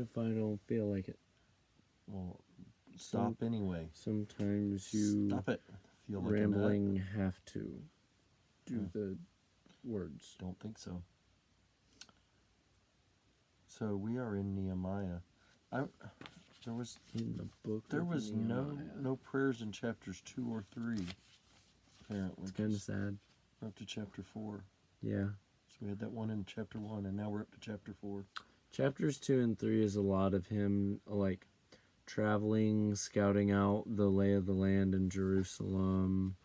if I don't feel like it? Well, stop anyway. Sometimes you Stop it. Feel like rambling have to do the words. Don't think so. So we are in Nehemiah. There was in the book. There was no prayers in chapters 2 or 3. Apparently, it's kind of sad. We're up to chapter 4. Yeah. So we had that one in chapter 1, and now we're up to chapter 4. Chapters 2 and 3 is a lot of him like traveling, scouting out the lay of the land in Jerusalem.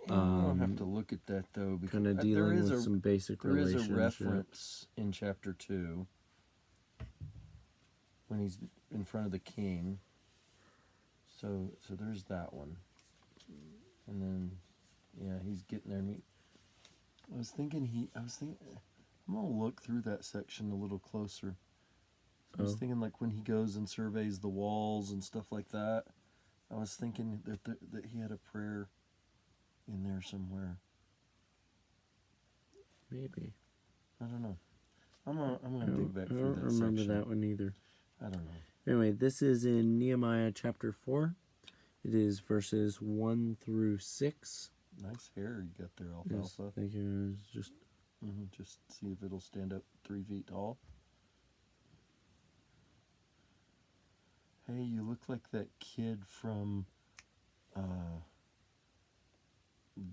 I don't have to look at that though, because kind of dealing with some basic relationships. There is a reference in chapter 2 when he's in front of the king. So there's that one, and then he's getting there. I was thinking I'm gonna look through that section a little closer. I was thinking like when he goes and surveys the walls and stuff like that. I was thinking that he had a prayer in there somewhere. Maybe. I don't know. I'm gonna dig back through that section. I don't remember that one either. I don't know. Anyway, this is in Nehemiah chapter 4. It is verses 1 through 6. Nice hair you got there, Alfalfa. Yes, thank you. Just see if it'll stand up 3 feet tall. Hey, you look like that kid from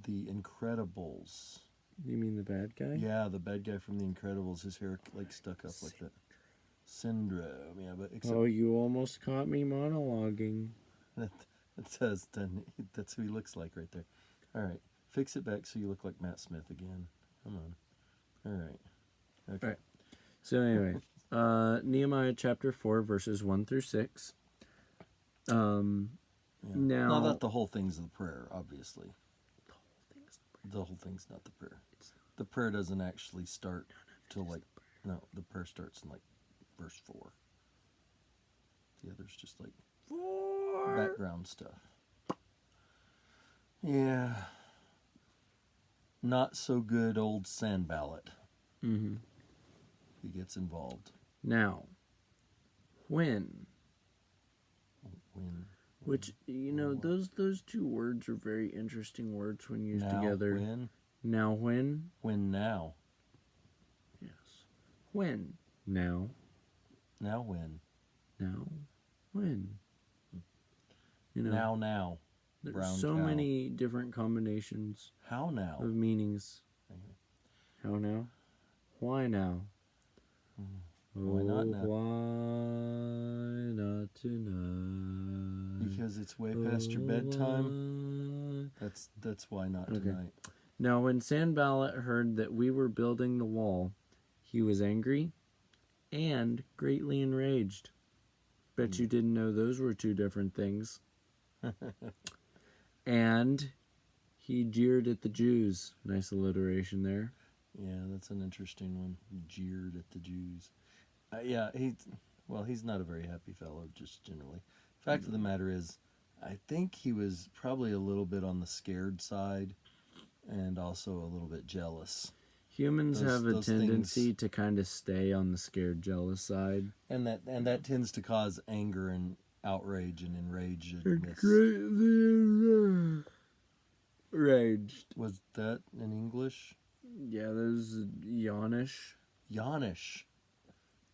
The Incredibles. You mean the bad guy? Yeah, the bad guy from The Incredibles. His hair like stuck up like that. Syndrome. Yeah, but except you almost caught me monologuing. That's who he looks like right there. All right, fix it back so you look like Matt Smith again. Come on. All right. Okay. All right. So anyway, Nehemiah chapter 4 verses 1 through 6. Now not the whole thing's the prayer, obviously. The whole thing's not the prayer. The prayer doesn't actually start till the prayer starts in like verse 4. The other's just like background stuff. Yeah. Not so good old Sanballat. Mm-hmm. He gets involved. Now, when, which those two words are very interesting words when used together. When? Now when? When now? Yes. When? Now. Now when? Now when? Now. There's so many different combinations. How now? Of meanings. How now? Why now? Why not now? Why not tonight? Because it's way past your bedtime. That's why not tonight. Now, when Sanballat heard that we were building the wall, he was angry and greatly enraged. Bet you didn't know those were two different things. And he jeered at the Jews. Nice alliteration there. Yeah, that's an interesting one. He jeered at the Jews. He's not a very happy fellow, just generally. Fact of the matter is, I think he was probably a little bit on the scared side and also a little bit jealous. Humans have a tendency to kind of stay on the scared, jealous side. And that tends to cause anger and outrage and enragedness. Greatly enraged. Was that in English? Yeah, that was Yawnish. Yawnish.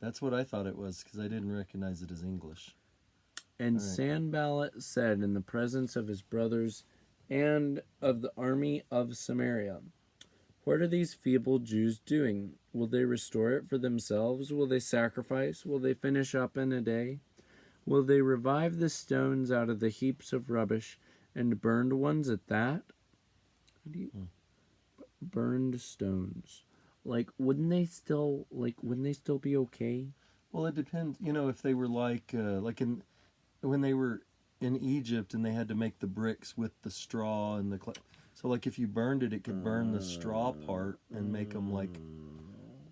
That's what I thought it was, because I didn't recognize it as English. And Sanballat said in the presence of his brothers and of the army of Samaria, "What are these feeble Jews doing? Will they restore it for themselves? Will they sacrifice? Will they finish up in a day? Will they revive the stones out of the heaps of rubbish and burned ones at that?" Burned stones. Wouldn't they still be okay? Well, it depends. If they were when they were in Egypt and they had to make the bricks with the straw and so if you burned it, it could burn the straw part and make them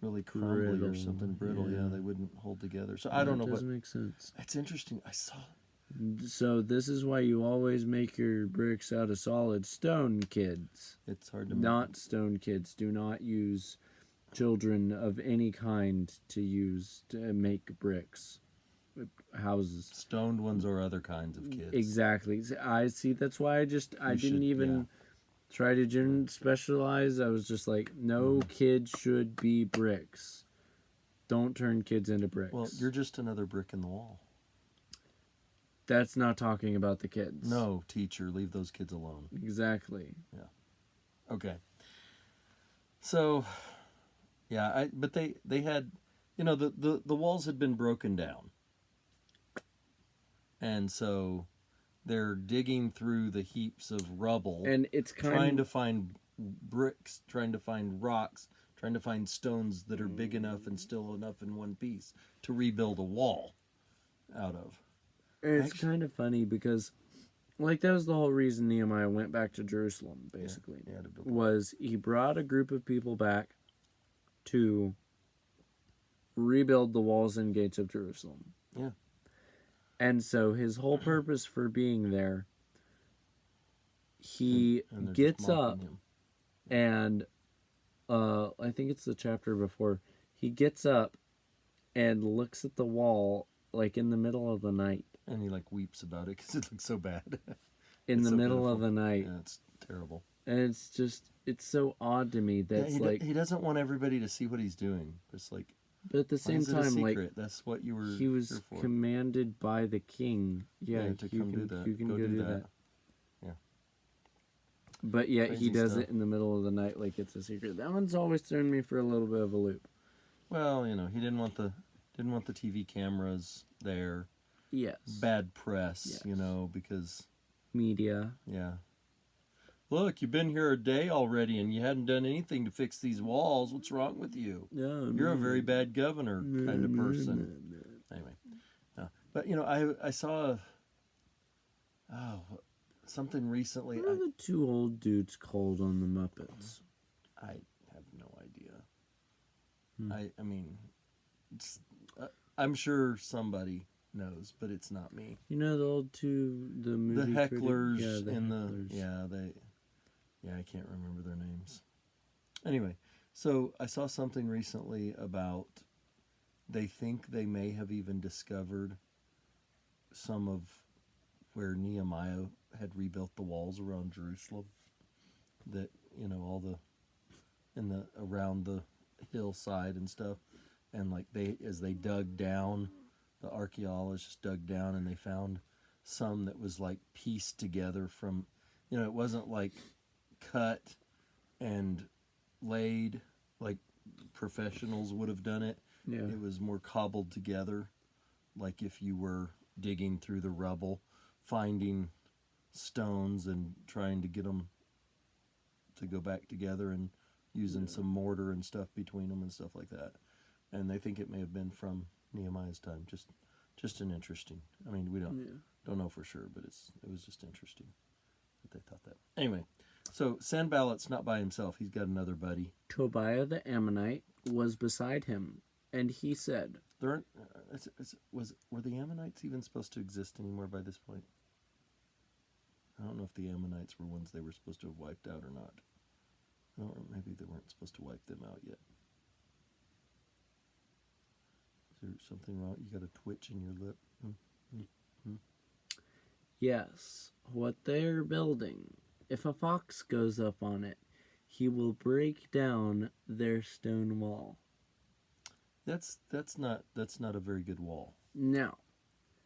really crumbly or something brittle. Yeah, they wouldn't hold together. So I don't know. Doesn't make sense. It's interesting. I saw. So this is why you always make your bricks out of solid stone, kids. It's hard to not stone kids. Do not use children of any kind to make bricks. houses. Stoned ones or other kinds of kids. Exactly. I see. That's why I didn't even try to specialize. I was just like, no kid should be bricks. Don't turn kids into bricks. Well, you're just another brick in the wall. That's not talking about the kids. No, teacher, leave those kids alone. Exactly. Yeah. Okay. So, yeah, but they had, the walls had been broken down. And so they're digging through the heaps of rubble. And it's trying to find bricks, trying to find rocks, trying to find stones that are big enough and still enough in one piece to rebuild a wall out of. And it's kind of funny because, like, that was the whole reason Nehemiah went back to Jerusalem, basically. Yeah, to build was he brought a group of people back to rebuild the walls and gates of Jerusalem. Yeah. And so his whole purpose for being there, he gets up and I think it's the chapter before, he gets up and looks at the wall like in the middle of the night. And he like weeps about it because it looks so bad. In the middle of the night. Yeah, it's terrible. And it's so odd to me that he doesn't want everybody to see what he's doing. It's like, but at the same time, like, that's what you were. He was commanded by the king. Yeah, to come do that. You can go do that. Yeah. But yet Crazy he does stuff. it in the middle of the night like it's a secret. That one's always thrown me for a little bit of a loop. Well, he didn't want the TV cameras there. Yes. Bad press, Yes. because Media. yeah. Look, you've been here a day already and you hadn't done anything to fix these walls. What's wrong with you? You're a very bad governor kind of person. Anyway. But, I saw something recently. What are the two old dudes called on the Muppets? I have no idea. I mean, I'm sure somebody knows, but it's not me. The old two, the movie hecklers hecklers. I can't remember their names. Anyway, so I saw something recently about they think they may have even discovered some of where Nehemiah had rebuilt the walls around Jerusalem. That, all around the hillside and stuff. And like as they dug down, the archaeologists dug down and they found some that was like pieced together from, it wasn't like cut and laid like professionals would have done it. Yeah. It was more cobbled together, like if you were digging through the rubble, finding stones and trying to get them to go back together and using some mortar and stuff between them and stuff like that. And they think it may have been from Nehemiah's time. Just an interesting. I mean, we don't know for sure, but it was just interesting that they thought that. Anyway, so Sanballat's not by himself. He's got another buddy. Tobiah the Ammonite was beside him, and he said, Were the Ammonites even supposed to exist anymore by this point? I don't know if the Ammonites were ones they were supposed to have wiped out or not. Maybe they weren't supposed to wipe them out yet. Is there something wrong? You got a twitch in your lip? Yes, what they are building. If a fox goes up on it, he will break down their stone wall. That's not a very good wall. No.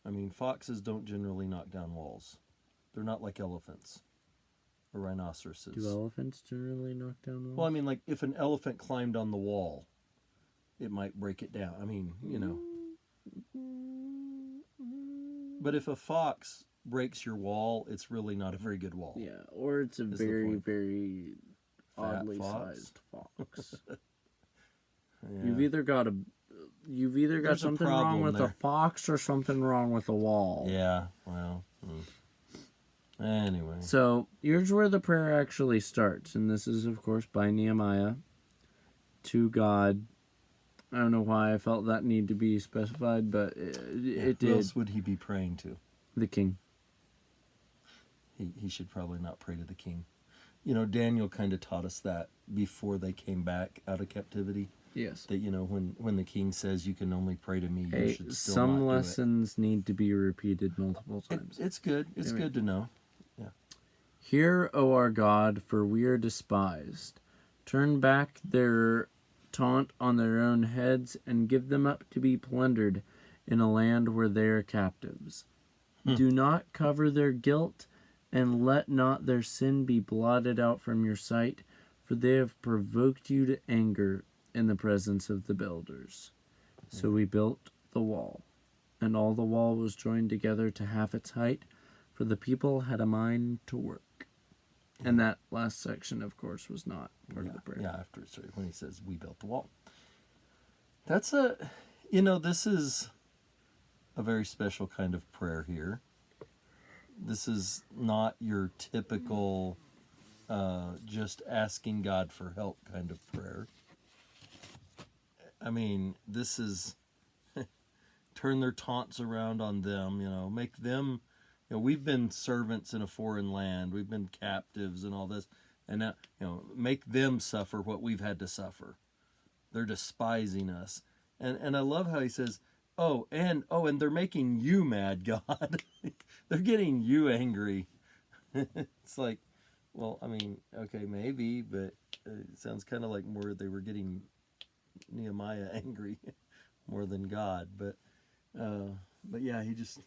I mean, foxes don't generally knock down walls. They're not like elephants or rhinoceroses. Do elephants generally knock down walls? Well, I mean, like if an elephant climbed on the wall, it might break it down. I mean, But if a fox breaks your wall, it's really not a very good wall. Yeah, or it's a very, very oddly sized fox. Yeah. You've either got something wrong with the fox or something wrong with the wall. Yeah, well. Anyway. So, here's where the prayer actually starts. And this is, of course, by Nehemiah to God. I don't know why I felt that need to be specified, but it did. Who else would he be praying to? The king. He should probably not pray to the king. Daniel kind of taught us that before they came back out of captivity. Yes. That, when the king says you can only pray to me, you Hey, should still some not do it. lessons need to be repeated multiple times. It's good. It's Amen. good to know. Yeah. Hear, O our God, for we are despised. Turn back their taunt on their own heads, and give them up to be plundered in a land where they are captives. Do not cover their guilt, and let not their sin be blotted out from your sight, for they have provoked you to anger in the presence of the builders. So we built the wall, and all the wall was joined together to half its height, for the people had a mind to work. And that last section, of course, was not part of the prayer. Yeah, when he says we built the wall. That's this is a very special kind of prayer here. This is not your typical just asking God for help kind of prayer. I mean, this is turn their taunts around on them, make them, we've been servants in a foreign land, we've been captives and all this, and now, make them suffer what we've had to suffer. They're despising us. And I love how he says, and they're making you mad, God. They're getting you angry. It's like, well, I mean, okay, maybe, but it sounds kind of like more they were getting Nehemiah angry more than God. But yeah, he just,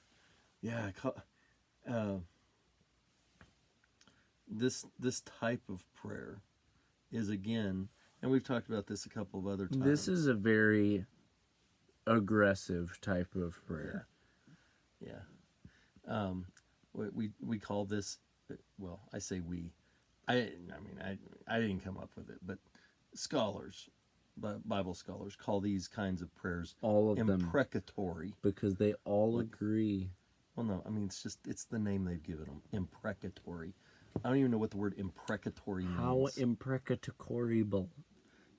this type of prayer is, again, and we've talked about this a couple of other times. This is a very aggressive type of prayer. Yeah. We call this, well, I say we. I didn't come up with it, but scholars, Bible scholars, call these kinds of prayers all of imprecatory. Them, because they all agree. Well, no, I mean, it's the name they've given them, imprecatory. I don't even know what the word imprecatory means. How imprecatoriable?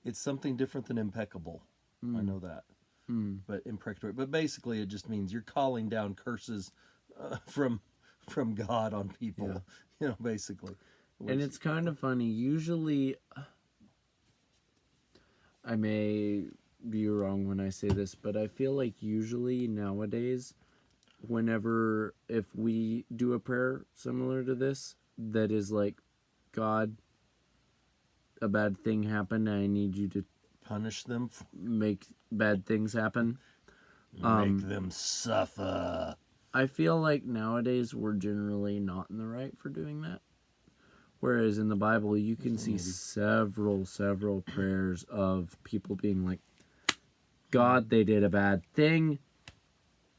It's something different than impeccable. I know that. But imprecatory. But basically, it just means you're calling down curses from God on people. Yeah. Basically. And it's kind of funny. Usually, I may be wrong when I say this, but I feel like usually nowadays, if we do a prayer similar to this, that is like, God, a bad thing happened, I need you to punish them, make bad things happen, make them suffer. I feel like nowadays we're generally not in the right for doing that. Whereas in the Bible, you can see several prayers of people being like, God, they did a bad thing,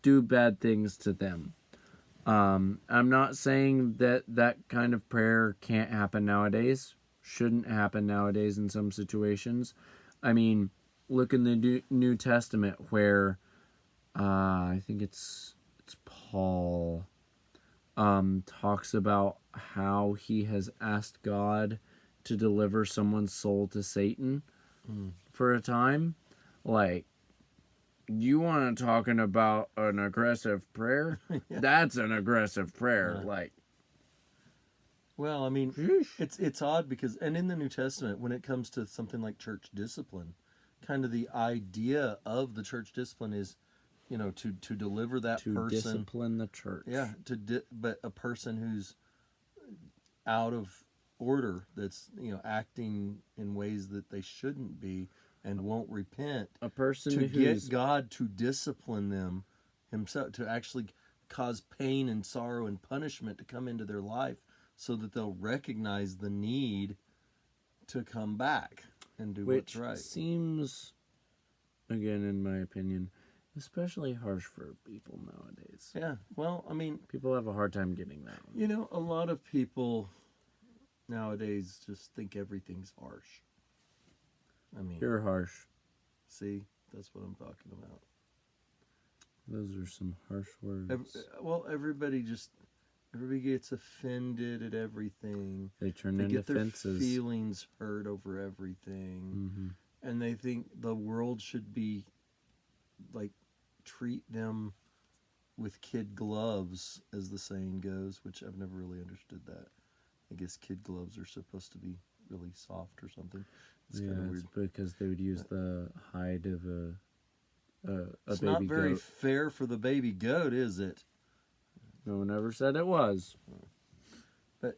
do bad things to them. I'm not saying that kind of prayer can't happen nowadays, shouldn't happen nowadays in some situations. I mean, look in the New Testament where I think it's Paul talks about how he has asked God to deliver someone's soul to Satan for a time. Like, you want to talking about an aggressive prayer? Yeah. That's an aggressive prayer. Yeah. Like, well, I mean, it's odd because, and in the New Testament, when it comes to something like church discipline, kind of the idea of the church discipline is, to deliver that person, to discipline the church. Yeah, but a person who's out of order, that's acting in ways that they shouldn't be and won't repent. A person to get God to discipline them himself, to actually cause pain and sorrow and punishment to come into their life, so that they'll recognize the need to come back and do what's right. Which seems, again, in my opinion, especially harsh for people nowadays. Yeah, well, I mean, people have a hard time getting that one. A lot of people nowadays just think everything's harsh. I mean, you're harsh. See, that's what I'm talking about. Those are some harsh words. Everybody gets offended at everything. They turn into fences. Their feelings hurt over everything, and they think the world should be like, treat them with kid gloves, as the saying goes, which I've never really understood that. I guess kid gloves are supposed to be really soft or something. It's Yeah, kind of it's weird. because they would use the hide of a It's baby not very goat. fair for the baby goat, is it? No one ever said it was. But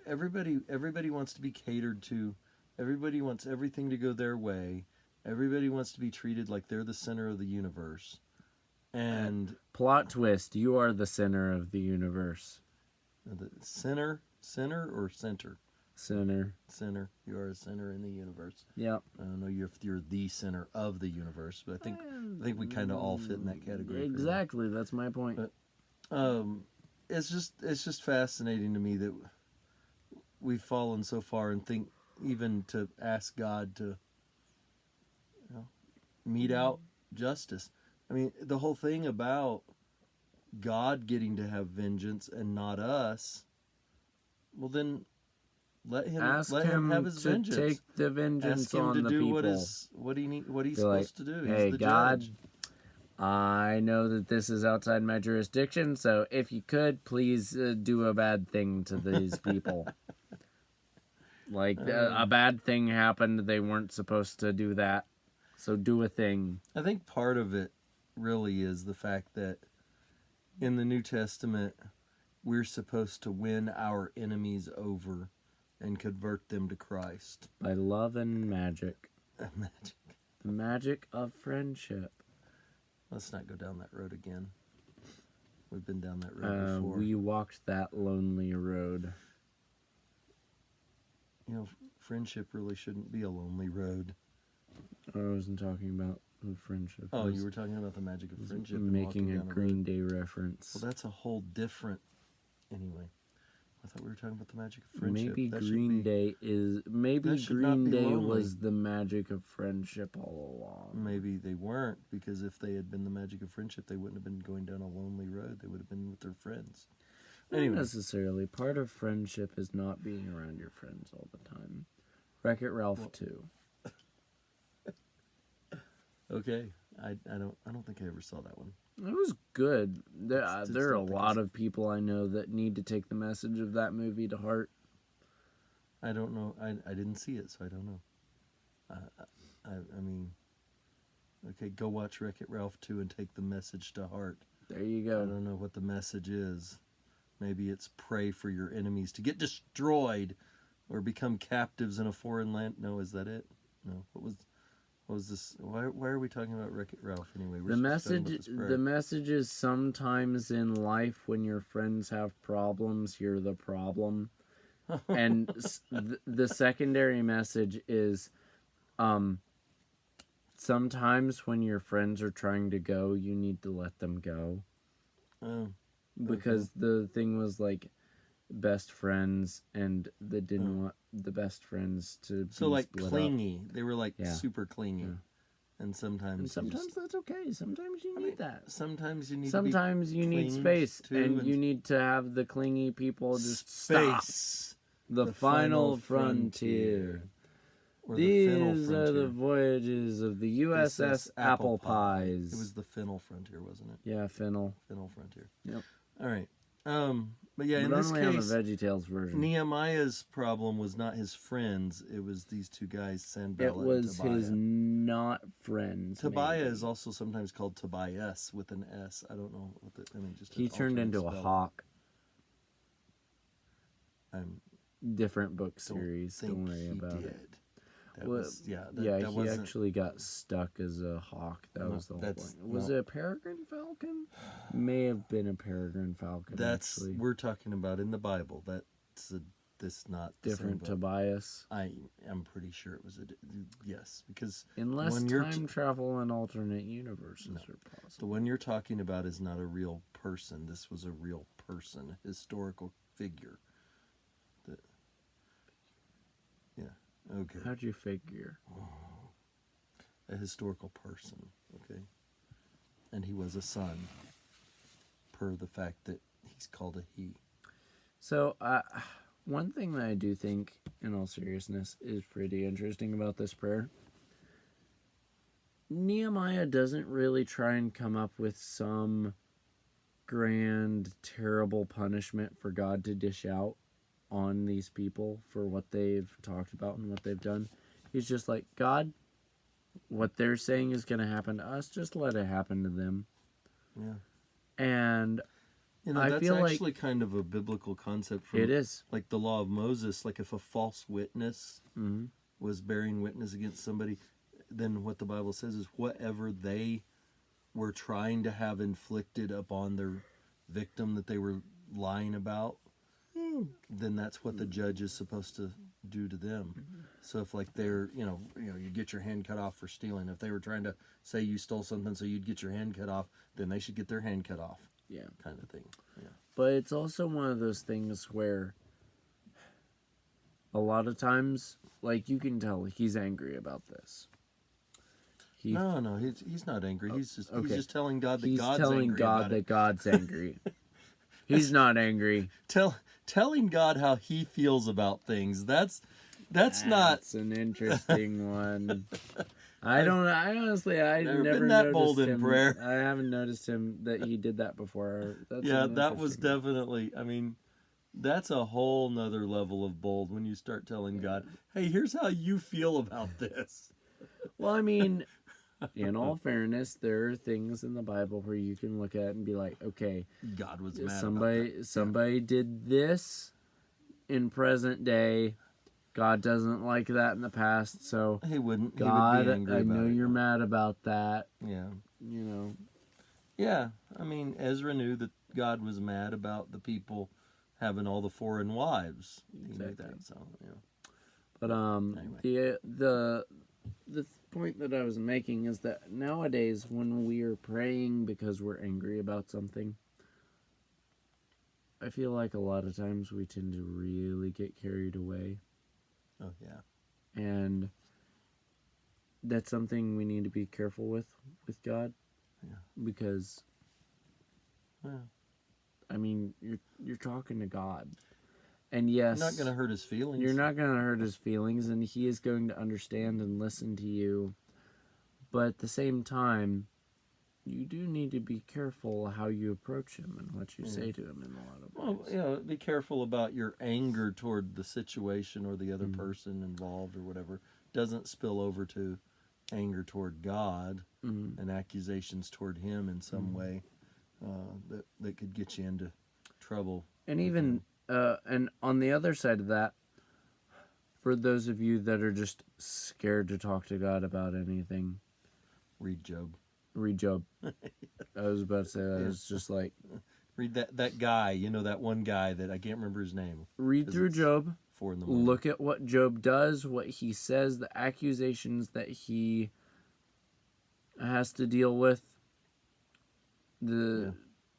everybody wants to be catered to. Everybody wants everything to go their way. Everybody wants to be treated like they're the center of the universe. And Plot twist, you are the center of the universe. the center or center? Center. Center. You are a center in the universe. Yep. I don't know if you're the center of the universe, but I think we kind of all fit in that category. Exactly, that's my point. But it's just fascinating to me that we've fallen so far and think even to ask God to mete out justice. I mean, the whole thing about God getting to have vengeance and not us, well then let him have his to vengeance. take the vengeance Ask him on to the do people. what he's Be like, supposed to do. hey, He's the God, judge. I know that this is outside my jurisdiction, so if you could, please do a bad thing to these people. Like, a bad thing happened, they weren't supposed to do that, so do a thing. I think part of it really is the fact that in the New Testament, we're supposed to win our enemies over and convert them to Christ. By love and magic. Magic. The magic of friendship. Let's not go down that road again. We've been down that road before. We walked that lonely road. You know, friendship really shouldn't be a lonely road. I wasn't talking about the friendship. Oh, you were talking about the magic of friendship. And Making a walking down Green Day reference. Well, that's a whole different. Anyway, I thought we were talking about the magic of friendship. Maybe That Green Day is. Maybe that should not Green be Day lonely. was the magic of friendship all along. Maybe they weren't, because if they had been the magic of friendship, they wouldn't have been going down a lonely road. They would have been with their friends. Anyway. Not necessarily. Part of friendship is not being around your friends all the time. Wreck-It Ralph 2. Okay, I don't think I ever saw that one. It was good. There are a not lot of people I know that need to take the message of that movie to heart. I don't know. I didn't see it, so I don't know. I mean, okay, go watch Wreck-It Ralph 2 and take the message to heart. There you I go. don't know what the message is. Maybe it's pray for your enemies to get destroyed or become captives in a foreign land. No, is that it? No. What was this? Why are we talking about Wreck-It Ralph anyway? The message is sometimes in life when your friends have problems, you're the problem. And the secondary message is sometimes when your friends are trying to go, you need to let them go. Oh. Because the thing was like best friends, and they didn't want the best friends to be so like split clingy. up. They were like Yeah. super clingy. Yeah. And sometimes That's okay. Sometimes you need that. Sometimes you need Sometimes you need clinged space, to and you need to have the clingy people just stop. space. The final frontier. Or These the Fennel are frontier. the voyages of the USS Apple Pies. It was the Fennel frontier, wasn't it? Yeah, Fennel. Fennel frontier. Yep. All right. But yeah, But in this only on the case, VeggieTales version. Nehemiah's problem was not his friends. It was these two guys, Sanballat It was and Tobiah. his not friends. Tobiah maybe. is also sometimes called Tobias with an S. I don't know what just He an turned alternate into a spelling. hawk. Different book Don't series. think Don't worry he about did. it. That Well, was that he wasn't, actually got stuck as a hawk. That No, was the whole that's- point. Was no. it a peregrine falcon? May have been a peregrine falcon. That's actually. we're talking about in the Bible. That's not the Different same book. Tobias. I am pretty sure it was yes, because Unless when you're time travel and alternate universes are the possible. one you're talking about is not a real person. This was a real person, a historical figure. Okay. How'd you figure? A historical person, okay? And he was a son, per the fact that he's called a he. So, one thing that I do think, in all seriousness, is pretty interesting about this prayer. Nehemiah doesn't really try and come up with some grand, terrible punishment for God to dish out on these people for what they've talked about and what they've done. He's just like, God, what they're saying is going to happen to us, just let it happen to them. Yeah. And I that's feel actually kind of a biblical concept from it is. like the law of Moses. Like if a false witness Mm-hmm. was bearing witness against somebody, then what the Bible says is whatever they were trying to have inflicted upon their victim that they were lying about, then that's what the judge is supposed to do to them. So if like they're, you get your hand cut off for stealing. If they were trying to say you stole something so you'd get your hand cut off, then they should get their hand cut off. Yeah. Kind of thing. Yeah. But it's also one of those things where a lot of times, like, you can tell he's angry about this. No, he's not angry. He's just telling God that he's God's telling angry God about that it. God's angry. He's not angry. Telling God how he feels about things. That's not. That's an interesting one. I honestly Never never been that noticed bold in him. prayer. I haven't noticed him that he did that before. That's That was interesting one. definitely. I mean, that's a whole nother level of bold when you start telling God, "Hey, here's how you feel about this." Well, I mean, in all fairness, there are things in the Bible where you can look at and be like, okay, God was mad about that. somebody did this in present day. God doesn't like that in the past, so He wouldn't. God, he would be angry I about know it. you're mad about that. Yeah. You know. Yeah. I mean, Ezra knew that God was mad about the people having all the foreign wives. He knew that. So yeah. But Anyway. the point that I was making is that nowadays when we are praying because we're angry about something, I feel like a lot of times we tend to really get carried away. Oh yeah. And that's something we need to be careful with God. Yeah. Because Yeah. I mean, you're talking to God. And yes, You're not going to hurt his feelings. You're not going to hurt his feelings, and he is going to understand and listen to you. But at the same time, you do need to be careful how you approach him and what you say to him in a lot of ways. Well, be careful about your anger toward the situation or the other person involved or whatever. Doesn't spill over to anger toward God and accusations toward him in some way that could get you into trouble. And even and on the other side of that, for those of you that are just scared to talk to God about anything, read Job. Read Job. I was about to say that. It's just like read that guy. That one guy that I can't remember his name. Read through Job. 4 in the morning. Look at what Job does, what he says, the accusations that he has to deal with,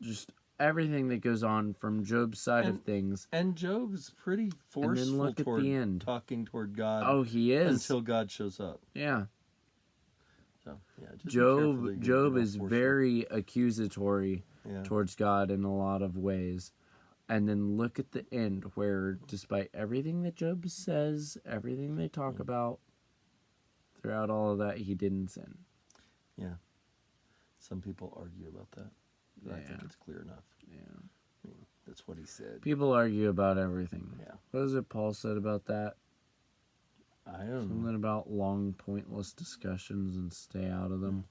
just everything that goes on from Job's side of things. And Job's pretty forceful toward the end. talking toward God. Oh, he is. Until God shows up. Yeah. So, Job is very accusatory towards God in a lot of ways. And then look at the end where despite everything that Job says, everything they talk about, throughout all of that, he didn't sin. Yeah. Some people argue about that. But I think it's clear enough. Yeah. I mean, that's what he said. People argue about everything. Yeah. What is it Paul said about that? I don't know. Something about long, pointless discussions and stay out of them.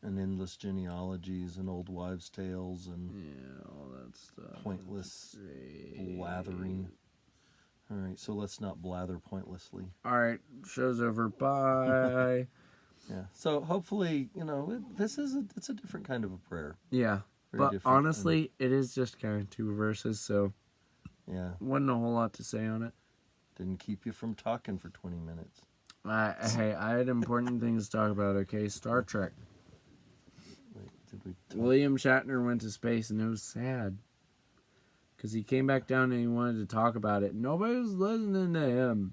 And endless genealogies and old wives' tales and all that stuff. Pointless blathering. All right, so let's not blather pointlessly. All right, show's over. Bye. Yeah. So hopefully, it's a different kind of a prayer. Yeah. Very but honestly, it is just kind of 2 verses, so yeah, wasn't a whole lot to say on it. Didn't keep you from talking for 20 minutes. Hey, I had important things to talk about, okay? Star Trek. Wait, did we William Shatner went to space, and it was sad. Because he came back down and he wanted to talk about it. Nobody was listening to him.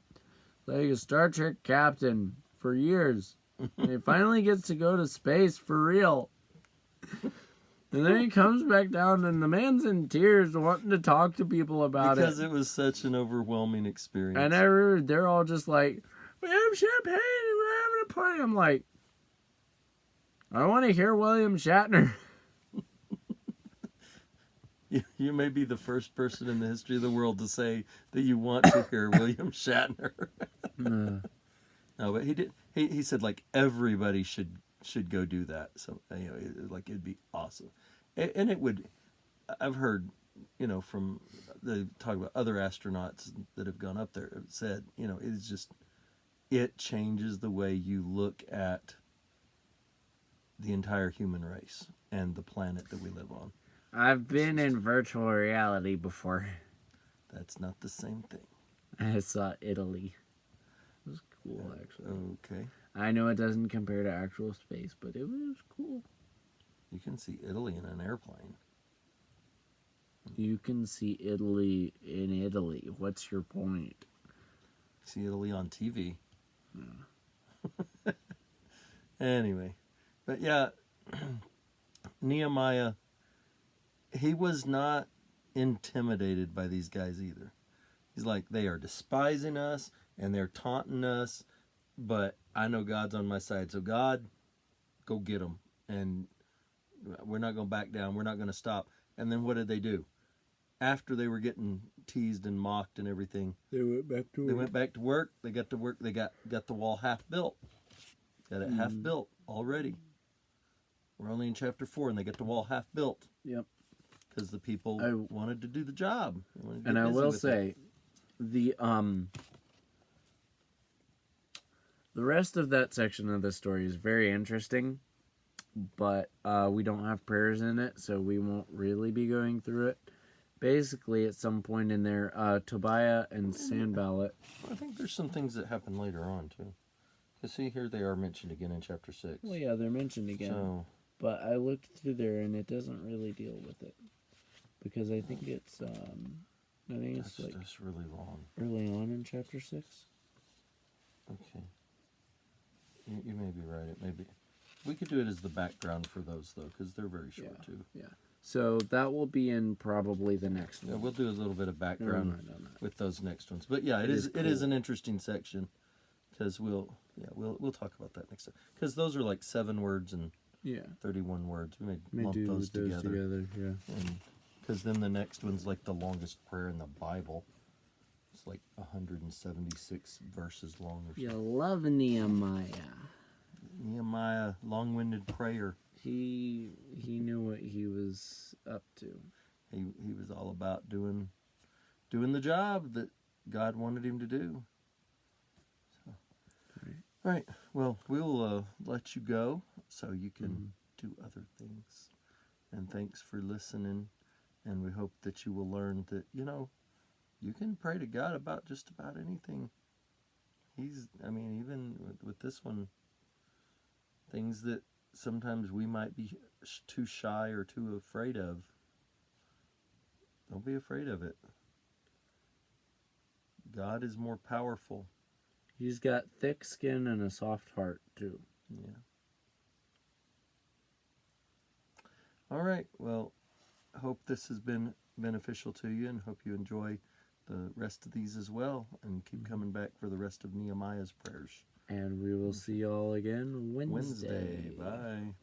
Like a Star Trek captain for years. And he finally gets to go to space for real. And then he comes back down and the man's in tears wanting to talk to people about because it was such an overwhelming experience. And they're all just like, we have champagne and we're having a party. I'm like, I want to hear William Shatner. You may be the first person in the history of the world to say that you want to hear William Shatner. No, but he did. He said like everybody should go do that. So like it'd be awesome, and it would. I've heard, from they talk about other astronauts that have gone up there. Have said, it's just it changes the way you look at the entire human race and the planet that we live on. I've been in virtual reality before. That's not the same thing. I saw Italy. It was cool, actually. Okay. I know it doesn't compare to actual space, but it was cool. You can see Italy in an airplane. You can see Italy in Italy. What's your point? See Italy on TV. Yeah. Anyway, but yeah, Nehemiah, he was not intimidated by these guys either. He's like, they are despising us and they're taunting us, but I know God's on my side. So God, go get them. And we're not going to back down. We're not going to stop. And then what did they do? After they were getting teased and mocked and everything, They went back to work. They went back to work. They got to work. They got the wall half built. Got it half built already. We're only in chapter 4, and they got the wall half built. Yep. Because the people wanted to do the job. And I will say, the rest of that section of the story is very interesting, but we don't have prayers in it, so we won't really be going through it. Basically, at some point in there, Tobiah and Sanballat. I think there's some things that happen later on, too. Because see, here they are mentioned again in chapter 6. Well, yeah, they're mentioned again. So, but I looked through there, and it doesn't really deal with it. Because I think it's, that's really long. Early on in chapter 6. Okay. You may be right. It may be. We could do it as the background for those, though, because they're very short, too. Yeah. So that will be in probably the next one. Yeah, we'll do a little bit of background with those next ones. But yeah, it is an interesting section because we'll talk about that next time. Because those are like 7 words and 31 words. We may lump those together. Yeah. Because then the next one's like the longest prayer in the Bible. It's like 176 verses long or something. You love Nehemiah. Nehemiah, long-winded prayer. He knew what he was up to. He was all about doing the job that God wanted him to do. So, all right. Well, we'll let you go so you can do other things. And thanks for listening. And we hope that you will learn that you can pray to God about just about anything. Even with this one, things that sometimes we might be too shy or too afraid of. Don't be afraid of it. God is more powerful. He's got thick skin and a soft heart, too. Yeah. All right. Well, I hope this has been beneficial to you and hope you enjoy the rest of these as well and keep coming back for the rest of Nehemiah's prayers. And we will see you all again Wednesday. Bye.